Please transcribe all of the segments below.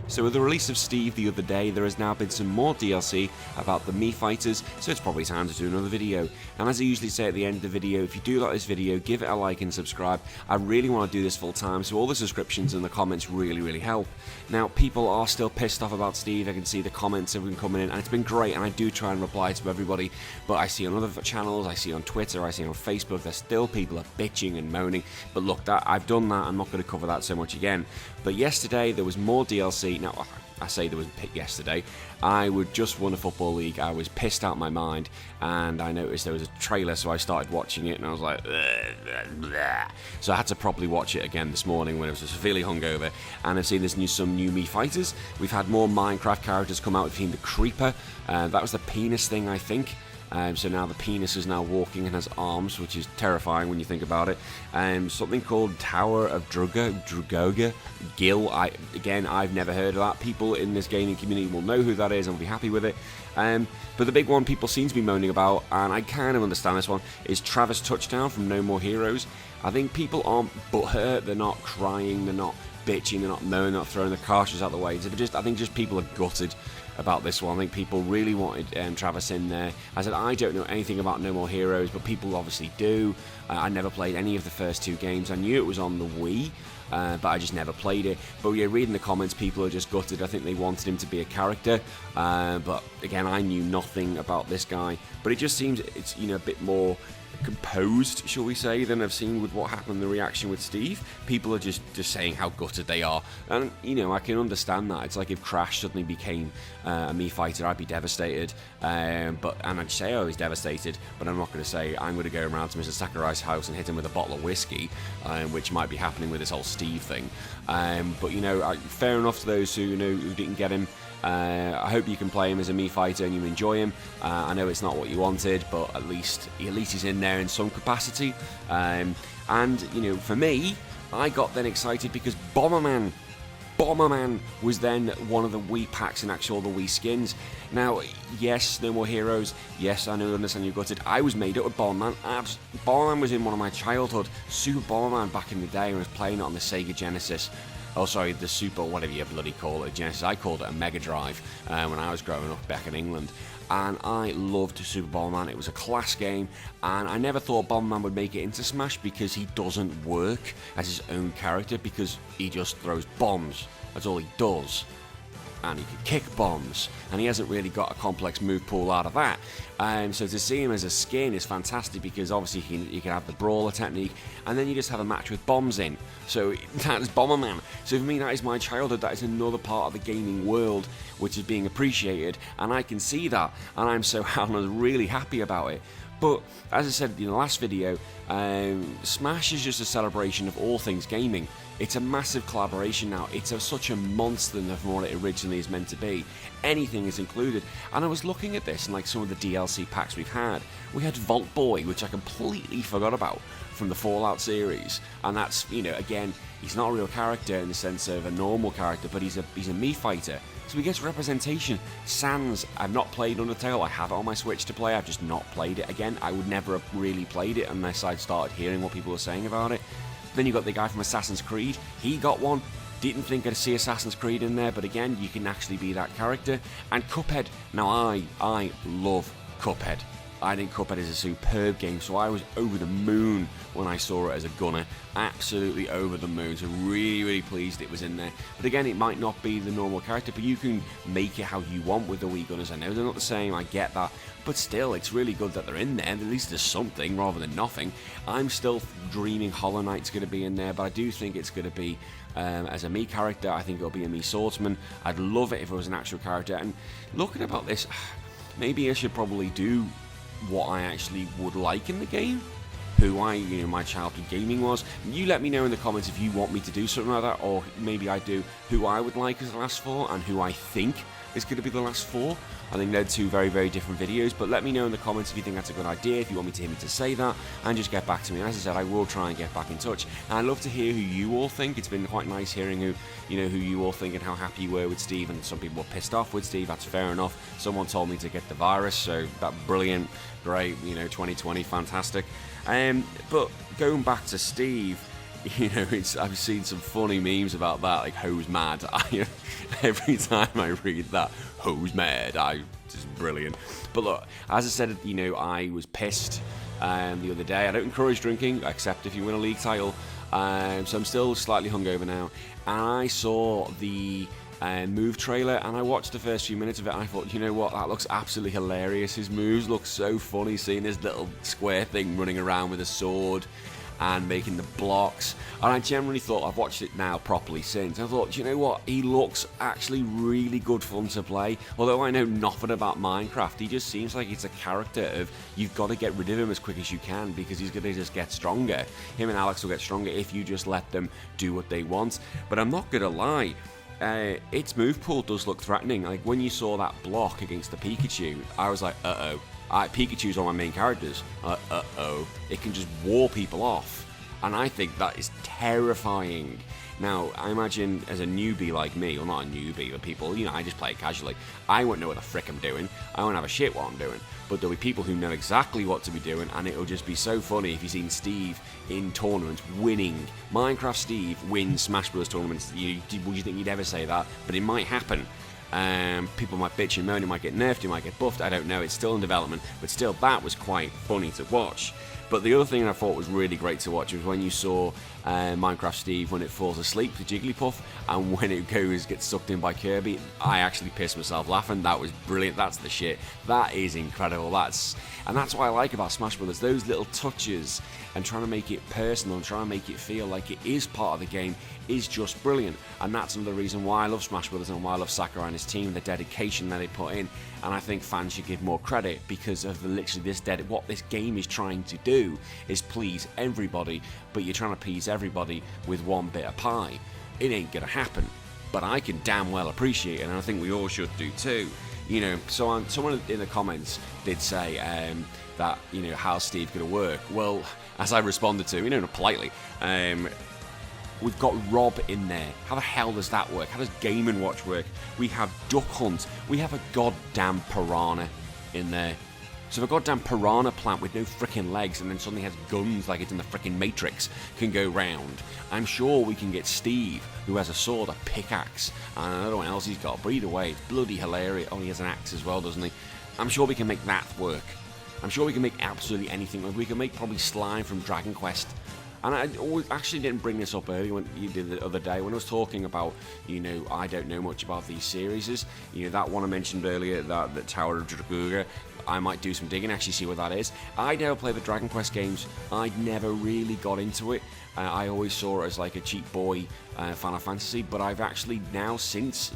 So with the release of Steve the other day, there has now been some more DLC about the Mii fighters, so it's probably time to do another video. And as I usually say at the end of the video, if you do like this video, give it a like and subscribe. I really want to do this full time, so all the subscriptions and the comments really help. Now, people are still pissed off about Steve. I can see the comments have been coming in, and it's been great, and I do try and reply to everybody, but I see on other channels, I see on Twitter, I see on Facebook, there's still people are bitching and moaning. But look, I've done that, I'm not going to cover that so much again. But yesterday, there was more DLC. Now, I say there was yesterday. I would just won a football league. I was pissed out of my mind, and I noticed there was a trailer, so I started watching it, and I was like, bleh. So I had to properly watch it again this morning when I was severely hungover. And I've seen some new Mii fighters. We've had more Minecraft characters come out. We've seen the Creeper. That was the penis thing, I think. So now the penis is now walking and has arms, which is terrifying when you think about it. Something called Tower of Drugoga Gil. I've never heard of that. People in this gaming community will know who that is and will be happy with it. But the big one people seem to be moaning about, and I kind of understand this one, is Travis Touchdown from No More Heroes. I think people aren't butthurt, they're not crying, they're not bitching, they're not moaning, they're not throwing the cartridges out the way. I think just people are gutted about this one. I think people really wanted Travis in there. I said, I don't know anything about No More Heroes, but people obviously do. I never played any of the first two games. I knew it was on the Wii, but I just never played it. But yeah, reading the comments, people are just gutted. I think they wanted him to be a character, but again, I knew nothing about this guy. But it just seems it's a bit more composed, shall we say, than I've seen with what happened, the reaction with Steve. People are just saying how gutted they are, and I can understand that. It's like if Crash suddenly became a Mii fighter, I'd be devastated, and I'd say I was devastated, but I'm not going to say I'm going to go around to Mr. Sakurai's house and hit him with a bottle of whiskey, which might be happening with this whole Steve thing. But fair enough to those who didn't get him. I hope you can play him as a Mii fighter and you enjoy him. I know it's not what you wanted, but at least he's in there in some capacity. And for me, I got then excited because Bomberman was then one of the Wii packs and actually all the Wii skins. Now, yes, No More Heroes. Yes, I know, understand you gutted. I was made up with Bomberman. Bomberman was in one of my childhood. Super Bomberman back in the day, I was playing it on the Sega Genesis. Oh, sorry, the Super, whatever you bloody call it, Genesis. I called it a Mega Drive when I was growing up back in England. And I loved Super Bomberman. It was a class game, and I never thought Bomberman would make it into Smash because he doesn't work as his own character, because he just throws bombs. That's all he does. And he can kick bombs, and he hasn't really got a complex move pool out of that. So to see him as a skin is fantastic, because obviously you can have the Brawler technique, and then you just have a match with bombs in. So that is Bomberman. So for me, that is my childhood. That is another part of the gaming world which is being appreciated, and I can see that, and I'm really happy about it. But as I said in the last video, Smash is just a celebration of all things gaming. It's a massive collaboration now. It's such a monster from what it originally is meant to be. Anything is included. And I was looking at this and like some of the DLC packs we've had. We had Vault Boy, which I completely forgot about from the Fallout series. And that's, again, he's not a real character in the sense of a normal character, but he's a Mii fighter. So he gets representation. Sans, I've not played Undertale. I have it on my Switch to play. I've just not played it. Again, I would never have really played it unless I'd started hearing what people were saying about it. Then you got the guy from Assassin's Creed. He got one. Didn't think I'd see Assassin's Creed in there, but again, you can actually be that character. And Cuphead. Now, I love Cuphead. I think Cuphead is a superb game, so I was over the moon when I saw it as a gunner. Absolutely over the moon, so really pleased it was in there. But again, it might not be the normal character, but you can make it how you want with the Wii gunners. I know they're not the same, I get that, but still, it's really good that they're in there. At least there's something rather than nothing. I'm still dreaming Hollow Knight's going to be in there, but I do think it's going to be as a Mii character. I think it'll be a Mii swordsman. I'd love it if it was an actual character. And looking about this, maybe I should probably do what I actually would like in the game, who my childhood gaming was. You let me know in the comments if you want me to do something like that, or maybe I do who I would like as the last four and who I think is going to be the last four. I think they're two very different videos, but let me know in the comments if you think that's a good idea, if you want me to hear me to say that, and just get back to me. As I said, I will try and get back in touch, and I'd love to hear who you all think. It's been quite nice hearing who you all think and how happy you were with Steve, and some people were pissed off with Steve. That's fair enough. Someone told me to get the virus, so that brilliant, great, 2020, fantastic. But going back to Steve, you know, I've seen some funny memes about that, like Ho's mad. Every time I read that, Ho's mad, it's brilliant. But look, as I said, you know, I was pissed the other day. I don't encourage drinking, except if you win a league title. So I'm still slightly hungover now. And I saw the move trailer, and I watched the first few minutes of it, and I thought, you know what, that looks absolutely hilarious. His moves look so funny, seeing his little square thing running around with a sword and making the blocks. And I generally thought, I've watched it now properly since, I thought, you know what, he looks actually really good fun to play. Although I know nothing about Minecraft, he just seems like it's a character of, you've got to get rid of him as quick as you can, because he's going to just get stronger. Him and Alex will get stronger if you just let them do what they want. But I'm not going to lie, its move pool does look threatening. Like when you saw that block against the Pikachu, I was like, uh-oh. Pikachu's one of my main characters. Uh-oh. It can just wall people off. And I think that is terrifying. Now, I imagine as a newbie like me, well, not a newbie, but people, you know, I just play it casually. I won't know what the frick I'm doing. I won't have a shit what I'm doing. But there'll be people who know exactly what to be doing, and it'll just be so funny if you've seen Steve in tournaments winning. Minecraft Steve wins Smash Bros. Tournaments. Would you think you'd ever say that? But it might happen. People might bitch and moan, it might get nerfed, it might get buffed, I don't know, it's still in development, but still, that was quite funny to watch. But the other thing I thought was really great to watch was when you saw Minecraft Steve when it falls asleep to Jigglypuff, and when it gets sucked in by Kirby. I actually pissed myself laughing. That was brilliant. That's the shit. That is incredible. And that's what I like about Smash Brothers. Those little touches and trying to make it personal and trying to make it feel like it is part of the game is just brilliant. And that's another reason why I love Smash Brothers and why I love Sakurai and his team, the dedication that they put in. And I think fans should give more credit because of literally what this game is trying to do is please everybody, but you're trying to please everybody with one bit of pie. It ain't gonna happen, but I can damn well appreciate it, and I think we all should do too. You know, so someone in the comments did say that, you know, how's Steve gonna work? Well, as I responded to, you know, politely, we've got Rob in there. How the hell does that work? How does Game & Watch work? We have Duck Hunt. We have a goddamn piranha in there. So if a goddamn piranha plant with no frickin' legs and then suddenly has guns like it's in the frickin' Matrix can go round, I'm sure we can get Steve, who has a sword, a pickaxe, and I don't know what else he's got, but either way, it's bloody hilarious. Oh, he has an axe as well, doesn't he? I'm sure we can make that work. I'm sure we can make absolutely anything. We can make probably Slime from Dragon Quest. And I actually didn't bring this up earlier when you did the other day when I was talking about, you know, I don't know much about these series. You know, that one I mentioned earlier, that Tower of Draguga, I might do some digging, actually see what that is. I never played the Dragon Quest games. I never really got into it. I always saw it as like a cheap boy Final Fantasy, but I've actually now, since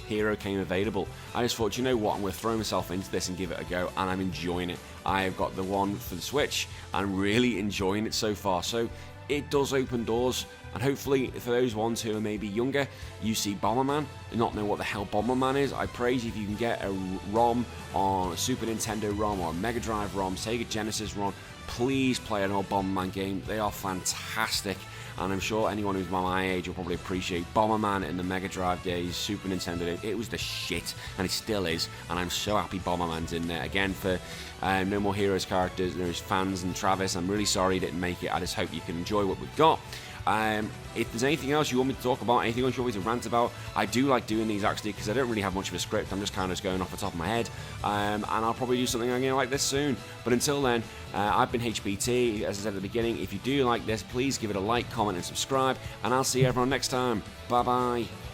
Hero came available, I just thought, you know what, I'm going to throw myself into this and give it a go, and I'm enjoying it. I've got the one for the Switch, and I'm really enjoying it so far. So it does open doors, and hopefully for those ones who are maybe younger, you see Bomberman and not know what the hell Bomberman is. I praise if you can get a ROM on a Super Nintendo ROM or a Mega Drive ROM, Sega Genesis ROM, please play an old Bomberman game. They are fantastic, and I'm sure anyone who's my age will probably appreciate Bomberman in the Mega Drive days, Super Nintendo days. It was the shit, and it still is, and I'm so happy Bomberman's in there. Again, for No More Heroes characters, there's fans and Travis, I'm really sorry you didn't make it. I just hope you can enjoy what we've got. If there's anything else you want me to talk about, anything else you want me to rant about, I do like doing these actually because I don't really have much of a script. I'm just kind of going off the top of my head, and I'll probably do something again like this soon. But until then, I've been HBT. As I said at the beginning, if you do like this, please give it a like, comment and subscribe, and I'll see everyone next time. Bye bye.